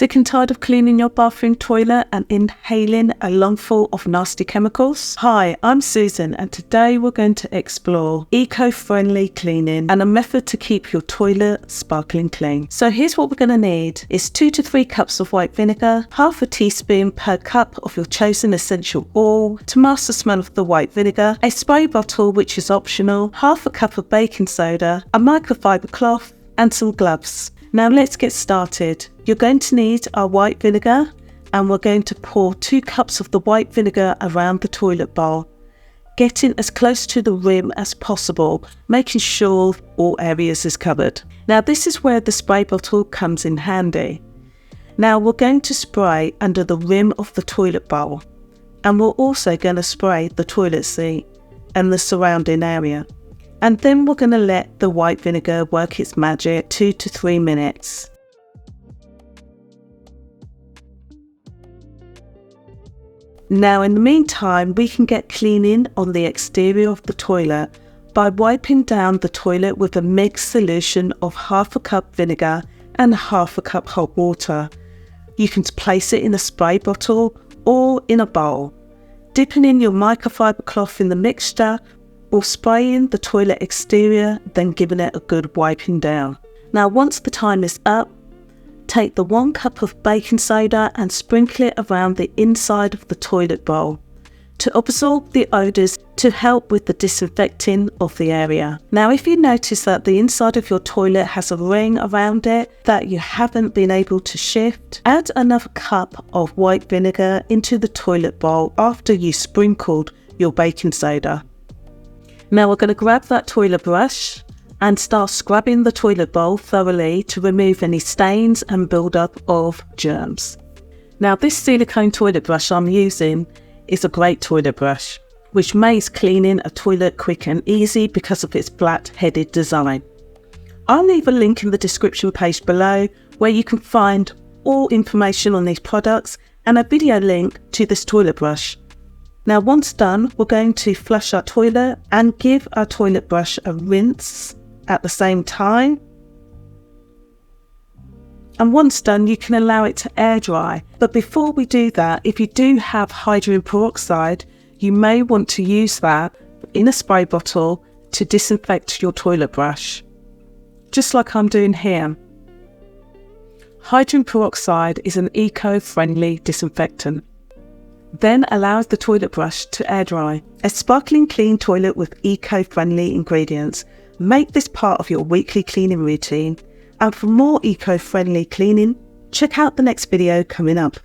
Sick and tired of cleaning your bathroom toilet and inhaling a lungful of nasty chemicals? Hi, I'm Susan, and today we're going to explore eco-friendly cleaning and a method to keep your toilet sparkling clean. So here's what we're going to need is 2 to 3 cups of white vinegar, half a teaspoon per cup of your chosen essential oil to mask the smell of the white vinegar, a spray bottle which is optional, half a cup of baking soda, a microfiber cloth and some gloves. Now let's get started. You're going to need our white vinegar, and we're going to pour 2 cups of the white vinegar around the toilet bowl, getting as close to the rim as possible, making sure all areas is covered. Now this is where the spray bottle comes in handy. Now we're going to spray under the rim of the toilet bowl, and we're also going to spray the toilet seat and the surrounding area. And then we're going to let the white vinegar work its magic 2 to 3 minutes. Now in the meantime, we can get cleaning on the exterior of the toilet by wiping down the toilet with a mixed solution of half a cup vinegar and half a cup hot water. You can place it in a spray bottle or in a bowl, dipping in your microfiber cloth in the mixture, or spraying the toilet exterior, then giving it a good wiping down. Now once the time is up, take the 1 cup of baking soda and sprinkle it around the inside of the toilet bowl to absorb the odours to help with the disinfecting of the area. Now if you notice that the inside of your toilet has a ring around it that you haven't been able to shift, add another cup of white vinegar into the toilet bowl after you sprinkled your baking soda. Now we're going to grab that toilet brush and start scrubbing the toilet bowl thoroughly to remove any stains and build-up of germs. Now this silicone toilet brush I'm using is a great toilet brush, which makes cleaning a toilet quick and easy because of its flat-headed design. I'll leave a link in the description page below where you can find all information on these products and a video link to this toilet brush. Now once done, we're going to flush our toilet and give our toilet brush a rinse at the same time. And once done, you can allow it to air dry. But before we do that, if you do have hydrogen peroxide, you may want to use that in a spray bottle to disinfect your toilet brush, just like I'm doing here. Hydrogen peroxide is an eco-friendly disinfectant. Then allows the toilet brush to air dry. A sparkling clean toilet with eco-friendly ingredients. Make this part of your weekly cleaning routine. And for more eco-friendly cleaning, check out the next video coming up.